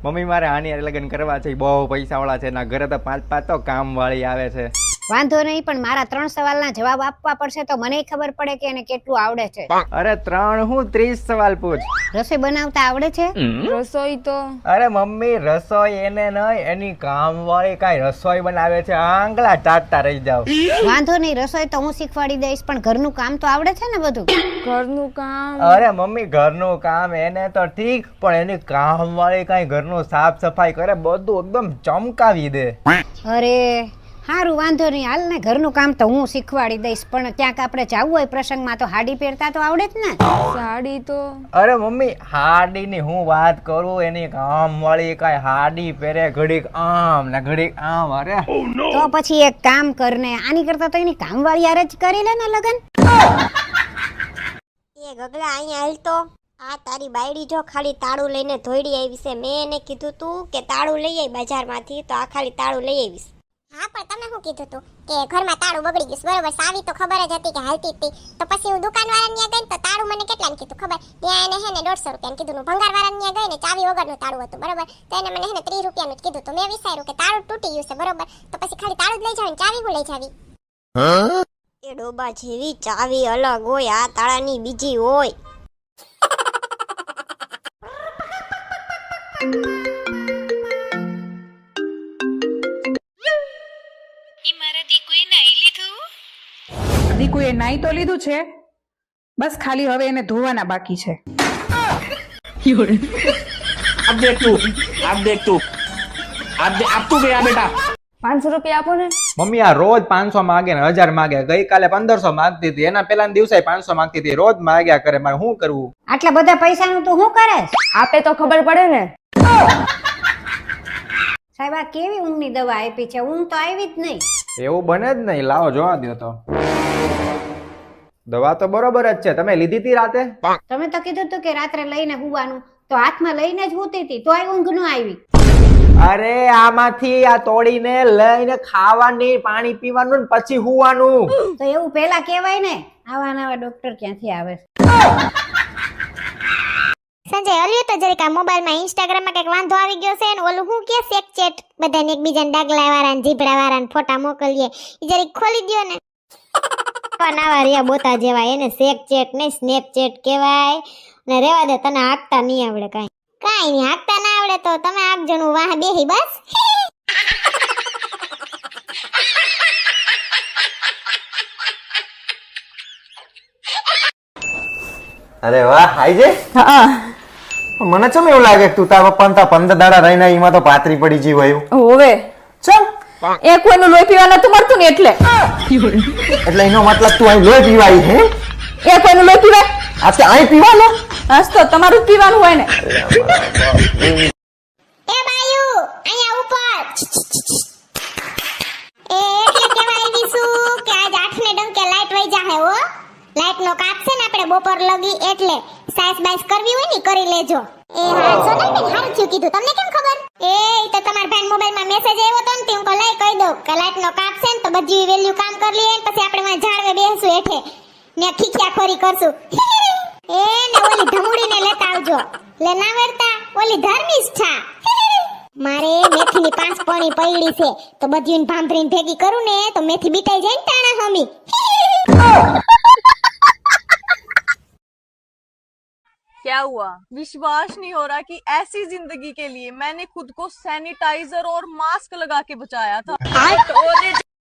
Mummy મારે આની હારે લગ્ન કરવા છે, બહુ પૈસાવાળા છે, ના ઘરે તો 5-5 તો કામવાળી આવે છે. વાંધો નહીં, પણ મારા 3 સવાલના જવાબ આપવા પડશે તો મને ખબર પડે કે એને કેટલું આવડે છે. અરે 3 હું 30 સવાલ પૂછ. રસોઈ બનાવતા આવડે છે? રસોઈ તો અરે મમ્મી રસોઈ એને નહીં, એની કામવાળી કાંઈ રસોઈ બનાવે છે, આંગળા ચાટતા રહી જાવ. વાંધો નહીં, રસોઈ તો હું શીખવાડી દઈશ, પણ ઘરનું કામ તો આવડે છે ને બધું? ઘરનું કામ અરે મમ્મી ઘરનું કામ એને તો ઠીક, પણ એની કામવાળી કાંઈ ઘરનું સાફ સફાઈ કરે, બધું એકદમ ચમકાવી દે. અરે હારું, વાંધો નહીં, હાલ ને, ઘરનું કામ તો હું શીખવાડી દઈશ, પણ ક્યાંક આપણે જવું હોય પ્રસંગમાં તો હાડી પહેરતા તો આવડે જ ને? સાડી તો અરે મમ્મી હાડીની હું વાત કરું, એની કામવાળી કાંઈ હાડી પહેરે, ઘડીક આમ ને ઘડીક આમ. અરે તો પછી એક કામ કર ને, આની કરતા તો એની કામવાળી યાર જ કરી લે ને લગન. એ ગગલા અહીંયા હાલ તો. આ તારી બાયડી જો ખાલી તાળું લઈને ધોઈડી આવી છે. મેં એને કીધું તું કે તાળું લઈ આવી બજારમાંથી, તો આ ખાલી તાળું લઈ આવીશ. હા પણ તમે શું કીધું તું કે ઘરમાં તાળું બગડી ગયું? બરોબર, સાવી તો ખબર જ હતી કે હાલતી હતી. તો પછી હું દુકાનવાળાને ત્યાં ગઈ તો તાળું મને કેટલાને કીધું ખબર? ત્યાં એને હે ને 150 રૂપિયાનું કીધું. ભંગારવાળાને ત્યાં ગઈ ને ચાવી વગરનું તાળું હતું, બરોબર, તો એને મને હે ને 30 રૂપિયાનું જ કીધું. તો મેં વિચાર્યું કે તાળું તૂટી ગયું છે, બરોબર, તો પછી ખાલી તાળું જ લઈ જાવ ને ચાવી હું લઈ જાવી? એ ડોબા જેવી ચાવી અલગ હોય, આ તાળાની બીજી હોય. દીકુએ નાઈ તો લીધું છે, બસ ખાલી હવે એને ધોવાના બાકી છે. अब देख तू अब तू गया बेटा. 500 રૂપિયા આપો ને. મમ્મી આ રોજ 500 માગે ને 1000 માગે, ગઈકાલે 1500 માંગતી હતી, એના પેલાના દિવસે 500 માંગતી હતી, રોજ માગ્યા કરે, મારે શું કરવું? આટલા બધા પૈસાનું તું શું કરે? આપે તો ખબર પડે ને. સાહેબ આ કેવી ઊંઘની દવા આપી છે? ઊંઘ તો આવી જ નહીં. એવું બને જ નહીં, લાવો જોવા દો તો. દવા તો બરોબર જ છે, તમે લીધી હતી રાતે? તમે તો કીધું હતું કે રાત્રે લઈને હુવાનું, તો હાથમાં લઈને જ હુતી હતી, તોય ઊંઘ ન આવી. અરે આમાંથી આ તોડીને લઈને ખાવાની, પાણી પીવાનું ને પછી હુવાનું. તો એવું પેલા કહેવાય ને, આવા નવા ડોક્ટર ક્યાંથી આવે? સંજય હલ્યો તો જરીક આ મોબાઈલમાં ઇન્સ્ટાગ્રામમાં કઈક વાંધો આવી ગયો છે ને ઓલું હું કે સેક ચેટ બધાને એકબીજાને ડાગલા વાળા ને જીબડા વાળા ને ફોટા મોકલીએ, ઈ જરીક ખોલી દ્યો ને. નાવા રિયા બોતા જેવા, એને સેક ચેટ ને સ્નેપ ચેટ કહેવાય. ને રેવા દે, તને હાંકતા નહીં આવડે, કાંઈ નહીં, હાંકતા ના આવડે તો તમે આપજો નું વાહ બેહી બસ. અરે વાહ હાઈજે. મને ચમ એવું લાગે કે તું તારા પપ્પા તા 15 દાડા રહીને એમાં તો પાતરી પડી જી હોય. હોવે ચમ એ કોઈનું લોહી પીવા નતું મળતું ને એટલે. એટલે એનો મતલબ તું અહીં લોહી પીવાઈ હે? એ કોઈનું લોહી પીવાય? આ તે અહીં પીવાનો? હસ તો તમારું જ પીવાનું હોય ને. એ બાયુ અહીંયા ઉપર. એ એટલે કેવા આવી છું કે આજ 8 ને ડંકે લાઈટ વઈ જાહે હો. લાઈટ નો કાપ છે ને આપણે બપોર લગી, એટલે સાઈસ બાઈસ કરવી હોય ને કરી લેજો. એ હા સોનલ બેન હારું થયું કીધું, તમને કેમ ખબર? એ તો તમારા ભાઈ મોબાઈલમાં મેસેજ આવ્યો તો ને તે હું કહી કહી દઉં કે લાઈટ નો કાપ છે ને તો બધી વેલ્યુ કામ કરી લઈએ ને પછી આપણે માં ઝાડવે બેસશું હેઠે ને ખીખ્યા ખોરી કરશું. એ ને ઓલી ધમુડીને લેતા આવજો, લે ના વરતા ઓલી ધર્મિષ્ઠા. મારે મેથીની 5 પણી પૈડી છે, તો બધીને ભાંભરીને ભેગી કરું ને તો મેથી બીટાઈ જાય ને ટાણા હમી. क्या हुआ? विश्वास नहीं हो रहा कि ऐसी जिंदगी के लिए मैंने खुद को सैनिटाइजर और मास्क लगा के बचाया था।